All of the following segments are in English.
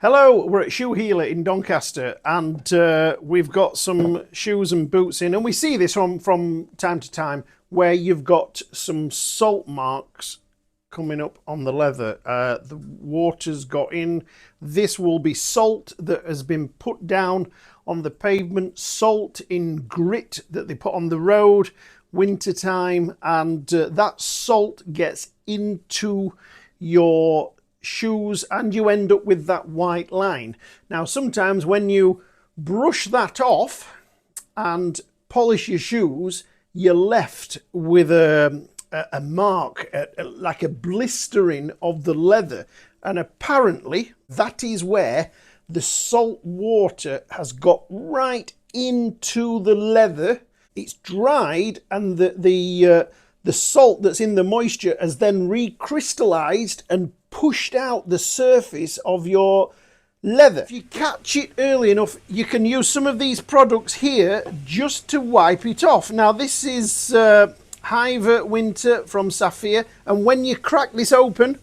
Hello, we're at Shoe Healer in Doncaster, and we've got some shoes and boots in, and we see this from time to time where you've got some salt marks coming up on the leather. The water's got in. This will be salt that has been put down on the pavement, salt in grit that they put on the road, wintertime, and that salt gets into your shoes and you end up with that white line. Now sometimes when you brush that off and polish your shoes, you're left with a mark, like a blistering of the leather, and apparently that is where the salt water has got right into the leather. It's dried, and the salt that's in the moisture has then recrystallized and pushed out the surface of your leather. If you catch it early enough, you can use some of these products here just to wipe it off. Now this is Hiver Winter from Saphir, and when you crack this open, it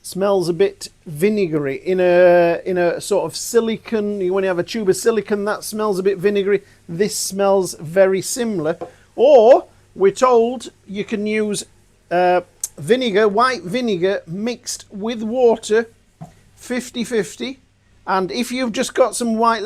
smells a bit vinegary in a sort of silicone. When you have a tube of silicone, that smells a bit vinegary. This smells very similar. Or we're told you can use vinegar, white vinegar mixed with water, 50-50, and if you've just got some white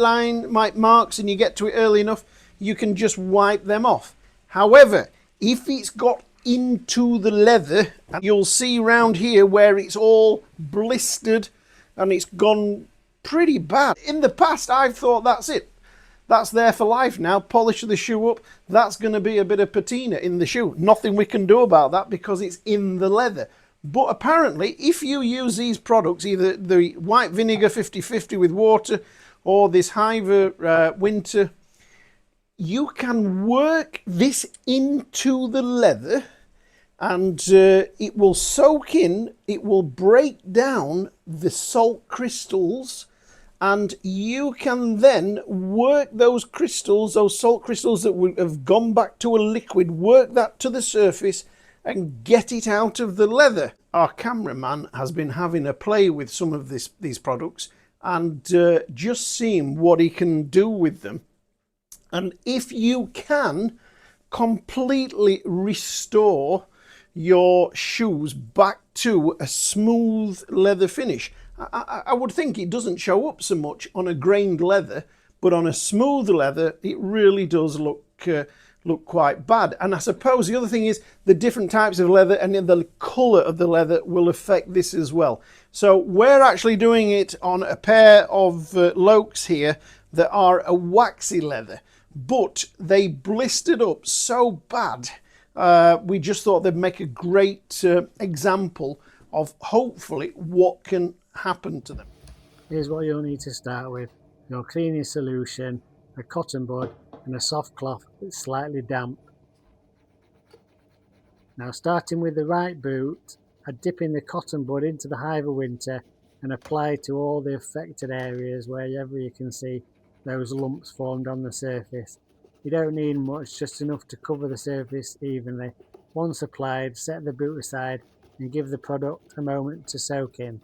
marks and you get to it early enough, you can just wipe them off. However, if it's got into the leather, and you'll see round here where it's all blistered and it's gone pretty bad. In the past I've thought that's it. That's there for life now. Polish the shoe up. That's going to be a bit of patina in the shoe. Nothing we can do about that because it's in the leather. But apparently, if you use these products, either the white vinegar 50-50 with water or this Hiver Winter, you can work this into the leather and it will soak in, it will break down the salt crystals, and you can then work those crystals, those salt crystals that would have gone back to a liquid, work that to the surface and get it out of the leather. Our cameraman has been having a play with some of these products and just seeing what he can do with them. And if you can completely restore your shoes back to a smooth leather finish, I would think it doesn't show up so much on a grained leather, but on a smooth leather it really does look quite bad. And I suppose the other thing is the different types of leather and the colour of the leather will affect this as well. So we're actually doing it on a pair of Loakes here that are a waxy leather, but they blistered up so bad. We just thought they'd make a great example of hopefully what can happen to them. Here's what you'll need to start with: your cleaning solution, a cotton bud and a soft cloth that's slightly damp. Now, starting with the right boot, I dip in the cotton bud into the Hiver Winter and apply to all the affected areas wherever you can see those lumps formed on the surface. You don't need much, just enough to cover the surface evenly. Once applied, set the boot aside and give the product a moment to soak in.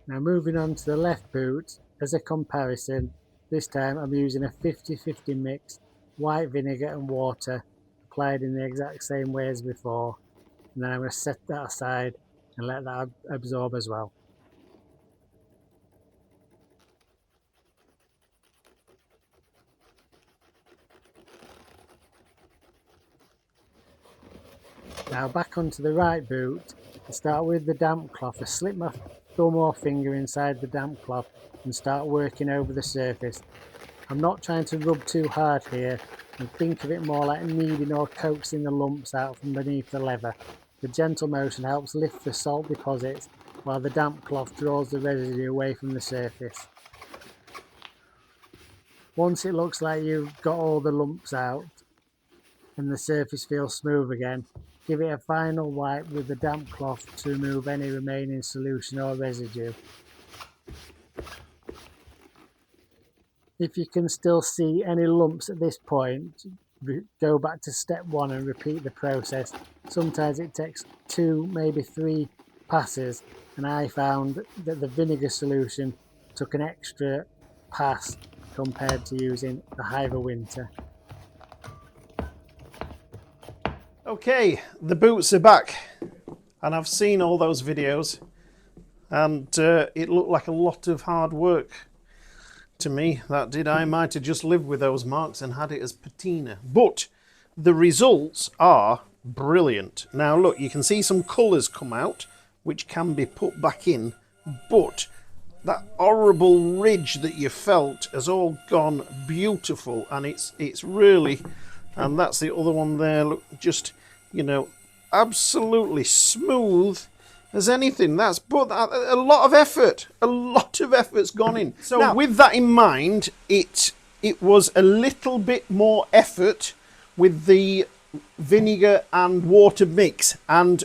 Now, moving on to the left boot, as a comparison, this time I'm using a 50-50 mix, white vinegar and water, applied in the exact same way as before, and then I'm going to set that aside and let that absorb as well. Now back onto the right boot, I start with the damp cloth. I slip my thumb or finger inside the damp cloth and start working over the surface. I'm not trying to rub too hard here, and think of it more like kneading or coaxing the lumps out from beneath the leather. The gentle motion helps lift the salt deposits, while the damp cloth draws the residue away from the surface. Once it looks like you've got all the lumps out and the surface feels smooth again, give it a final wipe with the damp cloth to remove any remaining solution or residue. If you can still see any lumps at this point, go back to step 1 and repeat the process. Sometimes it takes 2, maybe 3 passes, and I found that the vinegar solution took an extra pass compared to using the Hiver Winter. Okay, the boots are back, and I've seen all those videos, and it looked like a lot of hard work to me. That did. I might have just lived with those marks and had it as patina, but the results are brilliant. Now look, you can see some colours come out which can be put back in, but that horrible ridge that you felt has all gone beautiful, and it's really, and that's the other one there, look, just, you know, absolutely smooth as anything. That's but a lot of effort's gone in. So now, with that in mind, it was a little bit more effort with the vinegar and water mix, and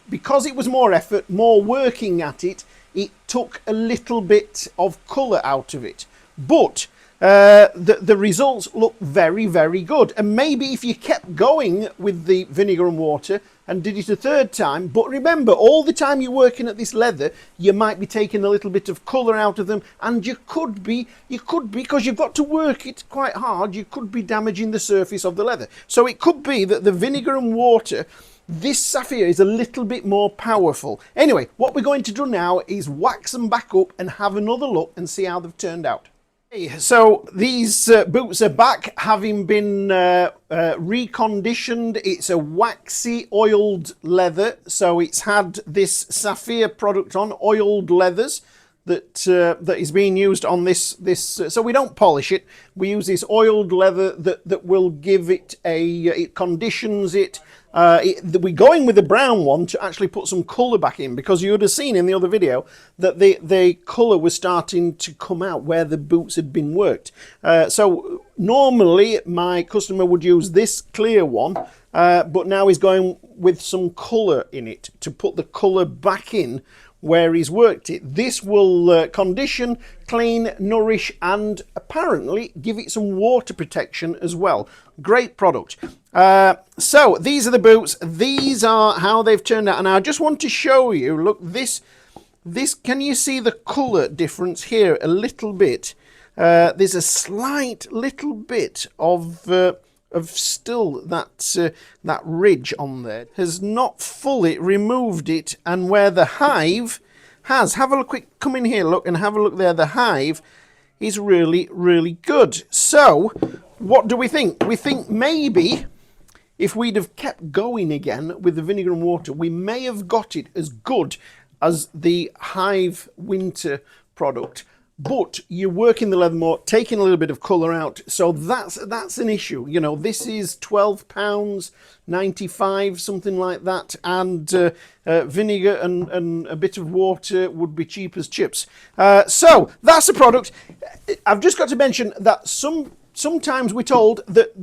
because it was more effort, more working at it, it took a little bit of colour out of it, but the results look very, very good. And maybe if you kept going with the vinegar and water and did it a third time, but remember, all the time you're working at this leather, you might be taking a little bit of colour out of them, and you could be, because you've got to work it quite hard, you could be damaging the surface of the leather. So it could be that the vinegar and water, this Saphir is a little bit more powerful. Anyway, what we're going to do now is wax them back up and have another look and see how they've turned out. So these boots are back, having been reconditioned. It's a waxy oiled leather, so it's had this Saphir product on, oiled leathers, that is being used on this. So we don't polish it. We use this oiled leather that will give it it conditions it. We're going with the brown one to actually put some colour back in, because you would have seen in the other video that the colour was starting to come out where the boots had been worked. So normally my customer would use this clear one, but now he's going with some colour in it to put the colour back in where he's worked it. This will condition, clean, nourish, and apparently give it some water protection as well. Great product. So these are the boots. These are how they've turned out. And I just want to show you, look, this, can you see the colour difference here a little bit? There's a slight little bit of still that ridge on there. Has not fully removed it, and where the hive has, have a look, quick, come in here, look, and have a look there. The hive is really, really good. So what do we think? We think maybe if we'd have kept going again with the vinegar and water, we may have got it as good as the Hive Winter product. But you're working the leather more, taking a little bit of colour out, so that's an issue. You know, this is £12.95, something like that, and vinegar and a bit of water would be cheap as chips. So that's the product. I've just got to mention that sometimes we're told that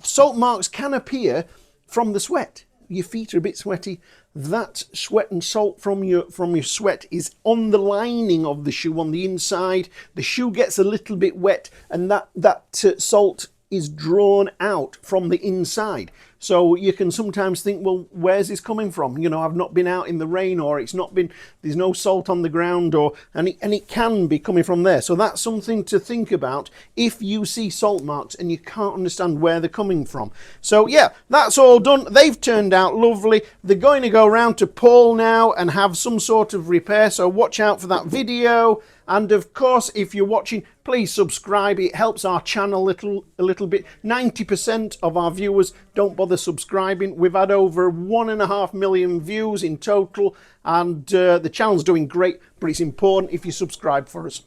salt marks can appear from the sweat. Your feet are a bit sweaty. That sweat and salt from your sweat is on the lining of the shoe, on the inside. The shoe gets a little bit wet, and that salt is drawn out from the inside. So you can sometimes think, well, where's this coming from? You know, I've not been out in the rain, or it's not been, there's no salt on the ground, or and it can be coming from there. So that's something to think about if you see salt marks and you can't understand where they're coming from. So yeah, that's all done. They've turned out lovely. They're going to go round to Paul now and have some sort of repair, so watch out for that video. And of course, if you're watching, please subscribe. It helps our channel a little bit. 90% of our viewers don't bother subscribing. We've had over 1.5 million views in total, and the channel's doing great, but it's important if you subscribe for us.